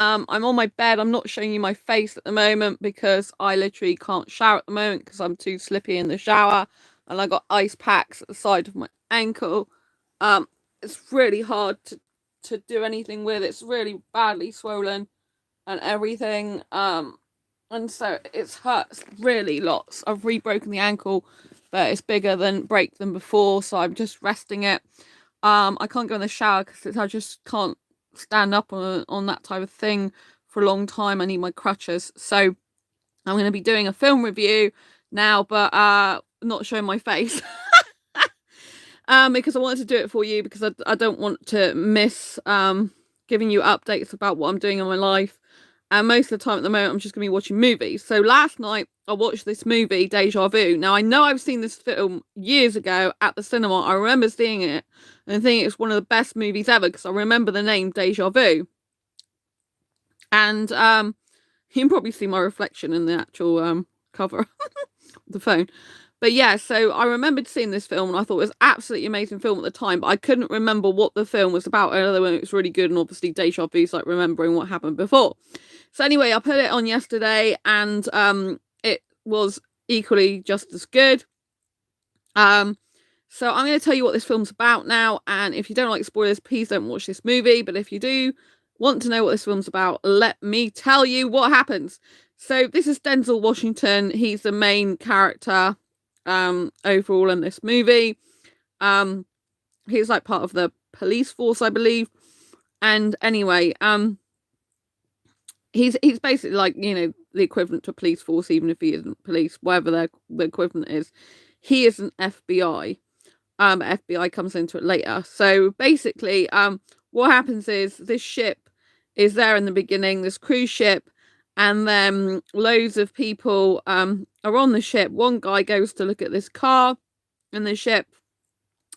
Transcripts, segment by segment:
I'm on my bed. I'm not showing you my face at the moment because I literally can't shower at the moment because I'm too slippy in the shower, and I got ice packs at the side of my ankle. Um, it's really hard to do anything with. It's really badly swollen and everything. And so it hurts really lots. I've re-broken the ankle, but it's bigger than break than before, so I'm just resting it. I can't go in the shower because I just can't stand up on that type of thing for a long time. I need my crutches. So I'm going to be doing a film review now, but not showing my face. Because I wanted to do it for you because I don't want to miss giving you updates about what I'm doing in my life. And most of the time at the moment, I'm just going to be watching movies. So last night, I watched this movie, Deja Vu. Now, I know I've seen this film years ago at the cinema. I remember seeing it and thinking it's one of the best movies ever because I remember the name Deja Vu. And you can probably see my reflection in the actual cover of the phone. But yeah, so I remembered seeing this film and I thought it was absolutely amazing film at the time, but I couldn't remember what the film was about. I know it was really good, and obviously Deja Vu is like remembering what happened before. So anyway, I put it on yesterday and it was equally just as good. So I'm going to tell you what this film's about now, and if you don't like spoilers, please don't watch this movie, but if you do want to know what this film's about, let me tell you what happens. So this is Denzel Washington. He's the main character overall in this movie. He's like part of the police force, I believe. And anyway, he's basically like, you know, the equivalent to a police force, even if he isn't police, whatever the equivalent is. He is an FBI. FBI comes into it later. So basically, what happens is this ship is there in the beginning, this cruise ship, and then loads of people are on the ship. One guy goes to look at this car in the ship,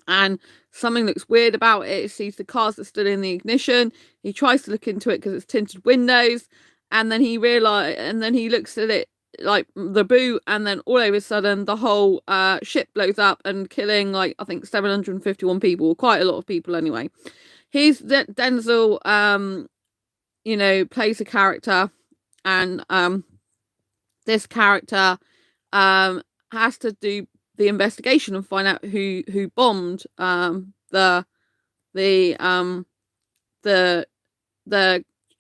and something looks weird about it. He sees the cars that stood in the ignition. He tries to look into it because it's tinted windows, and then he looks at it like the boot, and then all of a sudden the whole ship blows up and killing like I think 751 people, quite a lot of people anyway. He's Denzel, you know, plays a character, and this character has to do the investigation and find out who bombed the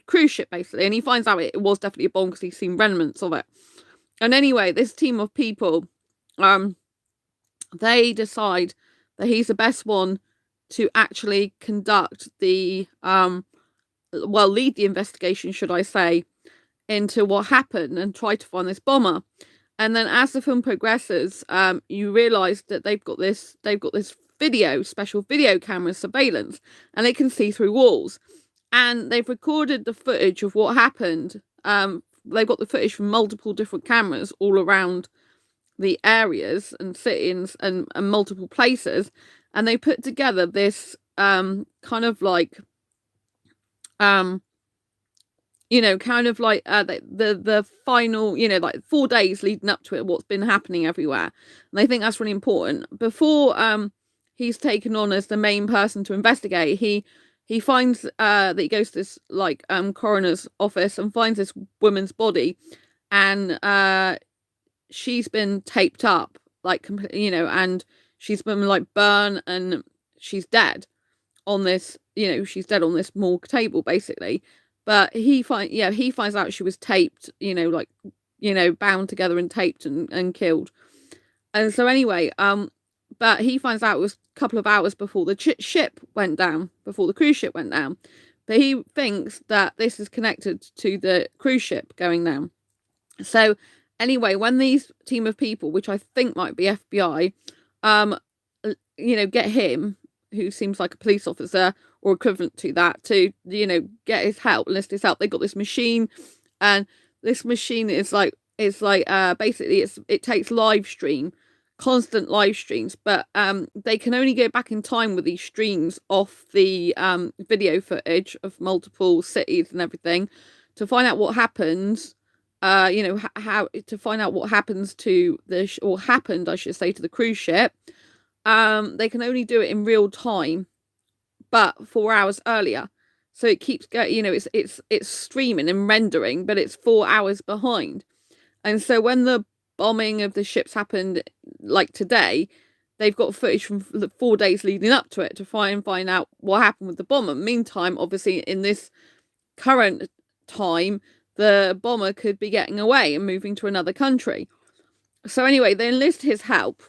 cruise ship basically, and he finds out it was definitely a bomb because he's seen remnants of it. And anyway, this team of people, they decide that he's the best one to actually conduct the lead the investigation, should I say, into what happened and try to find this bomber. And then as the film progresses, you realise that they've got this special video camera surveillance, and they can see through walls. And they've recorded the footage of what happened. They've got the footage from multiple different cameras all around the areas and cities and multiple places, and they put together this kind of like you know, kind of like the final, you know, like 4 days leading up to it, what's been happening everywhere. And I think that's really important. Before he's taken on as the main person to investigate, he finds that he goes to this like coroner's office and finds this woman's body, and she's been taped up, like, you know, and she's been like burned, and she's dead on this, you know, she's dead on this morgue table basically. But he finds out she was taped, you know, like, you know, bound together and taped and killed. And so anyway, but he finds out it was a couple of hours before the ship went down, before the cruise ship went down. But he thinks that this is connected to the cruise ship going down. So anyway, when these team of people, which I think might be FBI, you know, get him, who seems like a police officer or equivalent to that, to, you know, get his help, enlist his help. They got this machine, and this machine is like basically it takes constant live streams, but they can only go back in time with these streams off the video footage of multiple cities and everything to find out what happens. You know, how to find out what happens to or happened, I should say, to the cruise ship. They can only do it in real time, but 4 hours earlier. so it keeps going, it's streaming and rendering, but it's 4 hours behind. And so when the bombing of the ships happened, like today, they've got footage from the 4 days leading up to it to try and find out what happened with the bomber. Meantime, obviously, in this current time, the bomber could be getting away and moving to another country. So anyway, they enlist his help.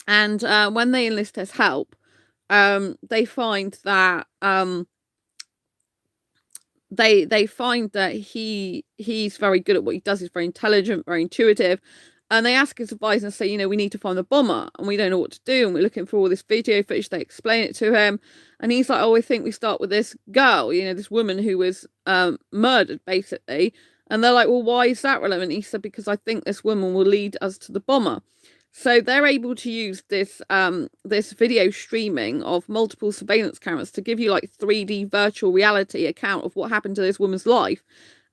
And when they enlist his help, they find that they find that he's very good at what he does. He's very intelligent, very intuitive. And they ask his advisor and say, we need to find the bomber and we don't know what to do. And we're looking for all this video footage. They explain it to him. And he's like, oh, I think we start with this girl, this woman who was murdered, basically. And they're like, well, why is that relevant? He said, because I think this woman will lead us to the bomber. So they're able to use this this video streaming of multiple surveillance cameras to give you like 3D virtual reality account of what happened to this woman's life.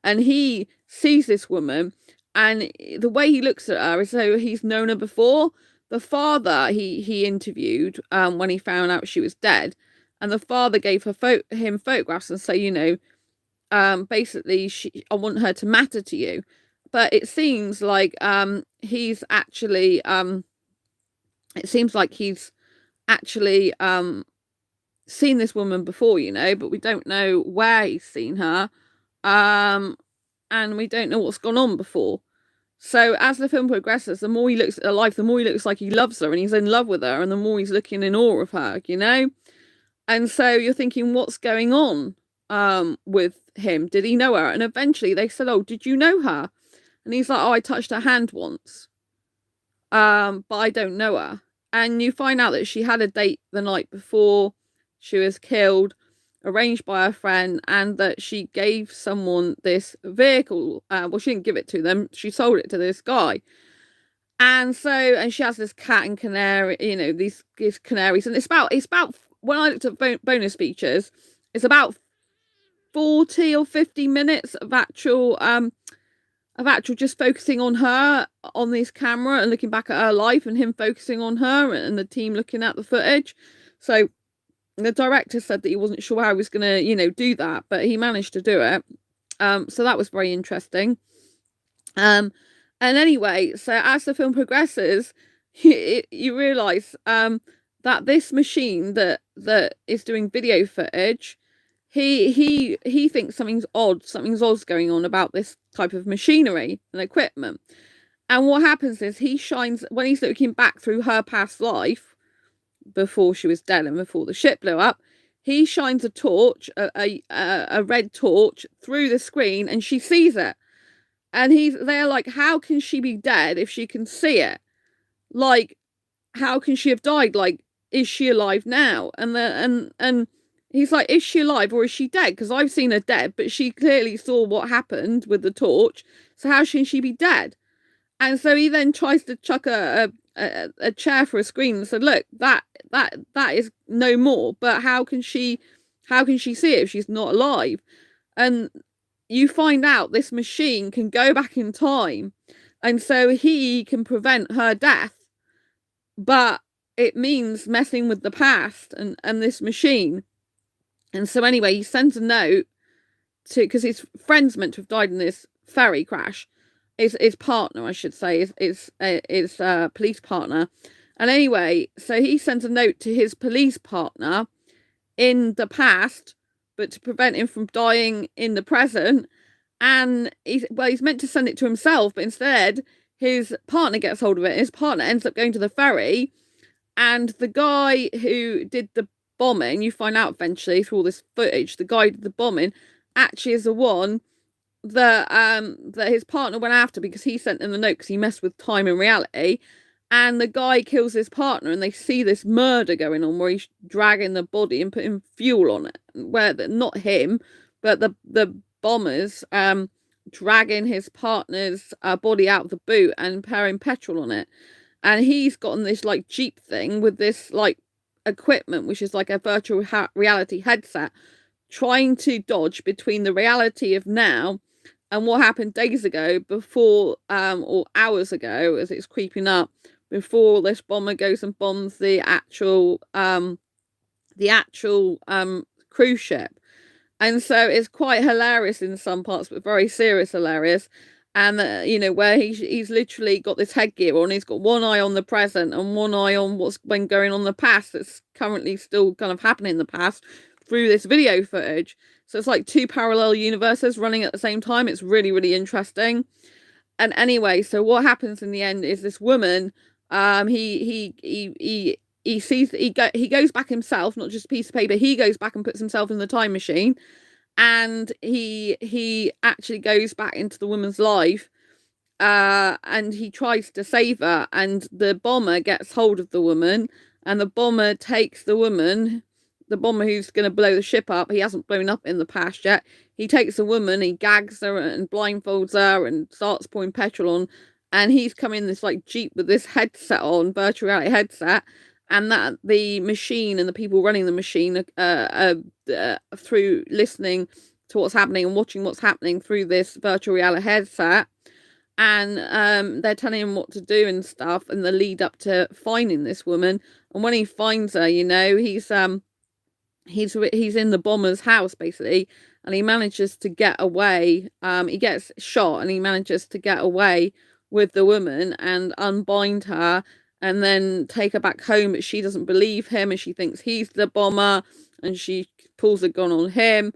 And he sees this woman, and the way he looks at her is though he's known her before. The father he interviewed when he found out she was dead, and the father gave him photographs and say, basically, I want her to matter to you. But it seems like he's actually seen this woman before, but we don't know where he's seen her. And we don't know what's gone on before. So as the film progresses, the more he looks at her life, the more he looks like he loves her and he's in love with her, and the more he's looking in awe of her, And so you're thinking, what's going on with him? Did he know her? And eventually they said, oh, did you know her? And he's like, oh, I touched her hand once. But I don't know her. And you find out that she had a date the night before she was killed, arranged by her friend, and that she gave someone this vehicle. Well, she didn't give it to them. She sold it to this guy. And she has this cat and canary, these canaries. And it's about, when I looked at bonus features, it's about 40 or 50 minutes of actual just focusing on her on this camera and looking back at her life, and him focusing on her and the team looking at the footage. So the director said that he wasn't sure how he was going to, do that, but he managed to do it. So that was very interesting. And anyway, so as the film progresses, you realise that this machine that is doing video footage, he thinks something's odd going on about this type of machinery and equipment. And what happens is he shines, when he's looking back through her past life, before she was dead and before the ship blew up, he shines a torch, a red torch, through the screen, and she sees it. And they're like, how can she be dead if she can see it? Like, how can she have died? Like, is she alive now? And he's like, is she alive or is she dead? Because I've seen her dead, but she clearly saw what happened with the torch. So how can she be dead? And so he then tries to chuck a chair for a screen and said, look, that is no more. But how can she see it if she's not alive? And you find out this machine can go back in time, and so he can prevent her death. But it means messing with the past and this machine. And so anyway, he sends a note to, because his friend's meant to have died in this ferry crash. His partner, I should say, is police partner. And anyway, so he sends a note to his police partner in the past, but to prevent him from dying in the present. And he's meant to send it to himself, but instead his partner gets hold of it. His partner ends up going to the ferry, and the guy who did the bombing, you find out eventually through all this footage, the guy who did the bombing actually is the one that his partner went after, because he sent him the note because he messed with time and reality. And the guy kills his partner, and they see this murder going on where he's dragging the body and putting fuel on it, where not him, but the bombers dragging his partner's body out of the boot and pouring petrol on it. And he's gotten this like Jeep thing with this like equipment, which is like a virtual reality headset, trying to dodge between the reality of now and what happened days ago before, or hours ago as it's creeping up, before this bomber goes and bombs the actual cruise ship. And so it's quite hilarious in some parts, but very serious hilarious. And you know, where he's literally got this headgear on. He's got one eye on the present and one eye on what's been going on in the past. That's currently still kind of happening in the past through this video footage. So it's like two parallel universes running at the same time. It's really, really interesting. And anyway, so what happens in the end is this woman, he sees he goes back himself, not just a piece of paper. He goes back and puts himself in the time machine, and he actually goes back into the woman's life, and he tries to save her, and the bomber gets hold of the woman, and the bomber takes the woman, the bomber who's going to blow the ship up. He hasn't blown up in the past yet. He takes the woman, he gags her and blindfolds her and starts pouring petrol on, and he's come in this like Jeep with this headset on, virtual reality headset, and that the machine and the people running the machine through listening to what's happening and watching what's happening through this virtual reality headset, and they're telling him what to do and stuff, and the lead up to finding this woman. And when he finds her, you know, he's in the bomber's house basically, and he manages to get away. He gets shot and he manages to get away with the woman and unbind her and then take her back home, but she doesn't believe him and she thinks he's the bomber, and she pulls a gun on him,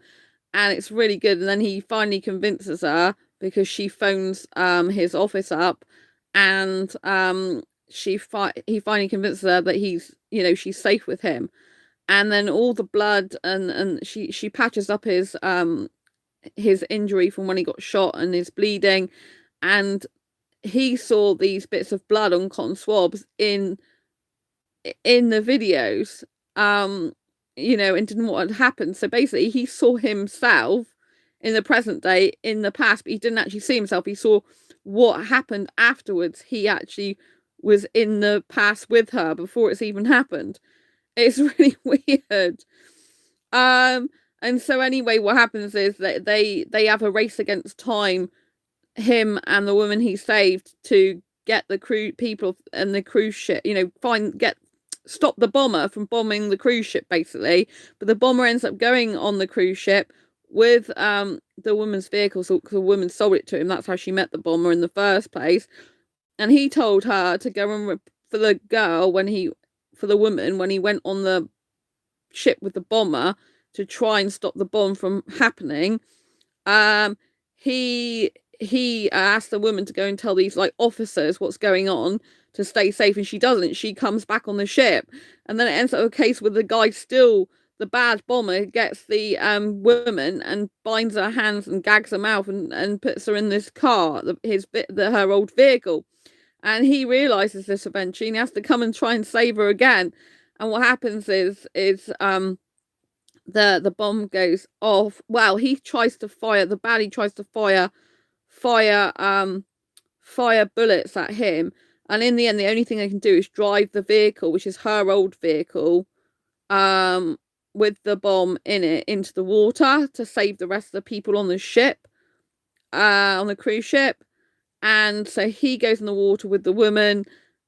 and it's really good. And then he finally convinces her, because she phones his office up, and he finally convinces her that he's, you know, she's safe with him. And then all the blood, and she patches up his injury from when he got shot and his bleeding, and he saw these bits of blood on cotton swabs in the videos, you know, and didn't know what had happened. So basically he saw himself in the present day in the past, but he didn't actually see himself. He saw what happened afterwards. He actually was in the past with her before it's even happened. It's really weird. And so anyway, what happens is that they have a race against time, him and the woman he saved, to get the crew people and the cruise ship, you know, stop the bomber from bombing the cruise ship basically. But the bomber ends up going on the cruise ship with the woman's vehicle, so the woman sold it to him. That's how she met the bomber in the first place. And he told her to go and for the woman when he went on the ship with the bomber to try and stop the bomb from happening. He asked the woman to go and tell these like officers what's going on to stay safe, and she doesn't. She comes back on the ship, and then it ends up a case where the guy still, the bad bomber, gets the woman and binds her hands and gags her mouth and puts her in this car, her old vehicle. And he realizes this eventually, and he has to come and try and save her again. And what happens is the bomb goes off. Well, he tries to fire, the baddie tries to fire bullets at him, and in the end the only thing they can do is drive the vehicle, which is her old vehicle, with the bomb in it, into the water to save the rest of the people on the ship, on the cruise ship. And so he goes in the water with the woman,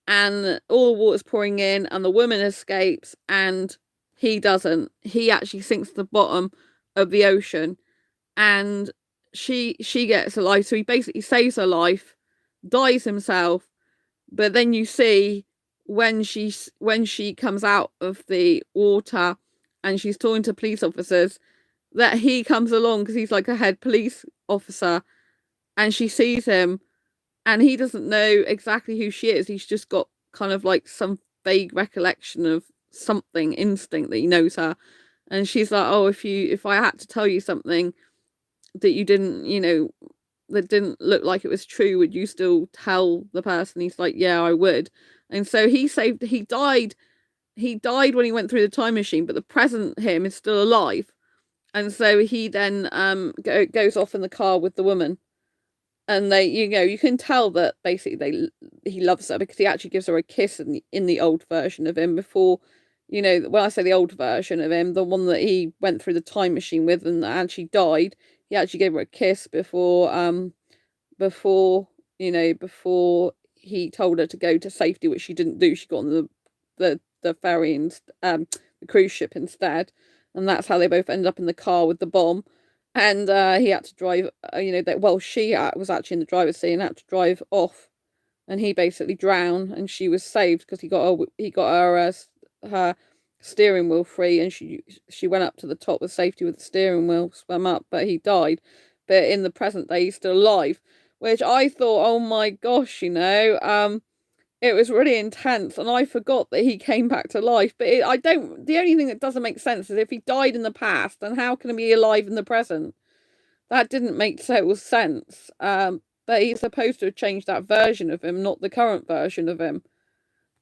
and all the water's pouring in, and the woman escapes, and he doesn't. He actually sinks to the bottom of the ocean, and she gets alive. So he basically saves her life, dies himself, but then you see when she comes out of the water and she's talking to police officers, that he comes along because he's like a head police officer, and she sees him, and he doesn't know exactly who she is. He's just got kind of like some vague recollection of something, instinct that he knows her. And she's like, oh, if I had to tell you something that you didn't, you know, that didn't look like it was true, would you still tell the person? He's like, yeah, I would. And so he died when he went through the time machine, but the present him is still alive. And so he then goes off in the car with the woman, and they, you know, you can tell that basically he loves her, because he actually gives her a kiss in the old version of him before, you know, when I say the old version of him, the one that he went through the time machine with and actually died, he actually gave her a kiss before he told her to go to safety, which she didn't do. She got on the ferry and the cruise ship instead. and that's how they both ended up in the car with the bomb. And he had to drive, she was actually in the driver's seat and had to drive off, and he basically drowned, and she was saved because he got her steering wheel free, and she went up to the top with safety with the steering wheel, swam up, but he died. But in the present day, he's still alive, which I thought, oh my gosh, it was really intense, and I forgot that he came back to life. But the only thing that doesn't make sense is if he died in the past, then how can he be alive in the present? That didn't make total sense. But he's supposed to have changed that version of him, not the current version of him.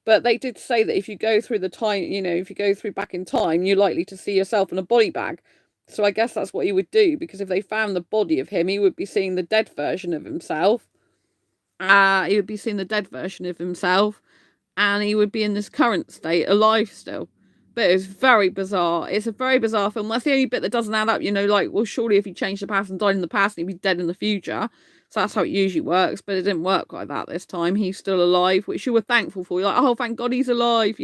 But they did say that if you go through the time, if you go through back in time, you're likely to see yourself in a body bag. So I guess that's what he would do, because if they found the body of him, he would be seeing the dead version of himself. He would be seeing the dead version of himself, and he would be in this current state, alive still. But it was very bizarre. It's a very bizarre film. That's the only bit that doesn't add up. Well, surely if he changed the past and died in the past, he'd be dead in the future. So that's how it usually works. But it didn't work like that this time. He's still alive, which you were thankful for. You're like, oh, thank God he's alive,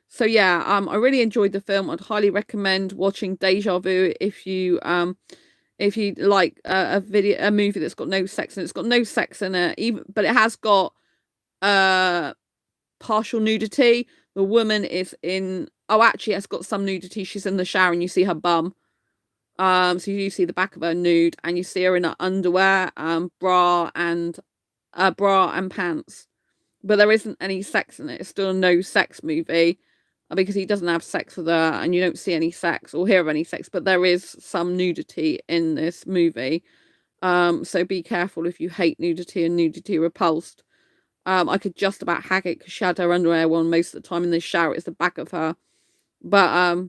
So yeah, I really enjoyed the film. I'd highly recommend watching Deja Vu if you like a movie that's got no sex in it. It's got no sex in it, but it has got partial nudity. The woman is in. Oh, actually, it's got some nudity. She's in the shower, and you see her bum. So you see the back of her nude, and you see her in her underwear, bra and pants. But there isn't any sex in it. It's still a no sex movie, because he doesn't have sex with her, and you don't see any sex or hear of any sex. But there is some nudity in this movie. So be careful if you hate nudity and nudity repulsed. I could just about hack it because she had her underwear on most of the time in the shower. It's the back of her. But, I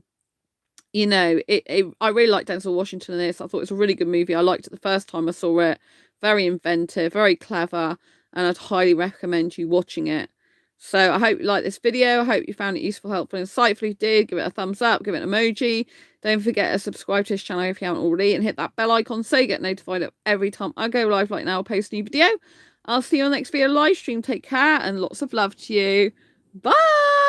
really liked Denzel Washington in this. I thought it was a really good movie. I liked it the first time I saw it. Very inventive, very clever, and I'd highly recommend you watching it. So I hope you liked this video. I hope you found it useful, helpful, and insightful. If you did, give it a thumbs up, give it an emoji. Don't forget to subscribe to this channel if you haven't already, and hit that bell icon so you get notified of every time I go live like now, I'll post a new video. I'll see you on the next video live stream. Take care and lots of love to you. Bye!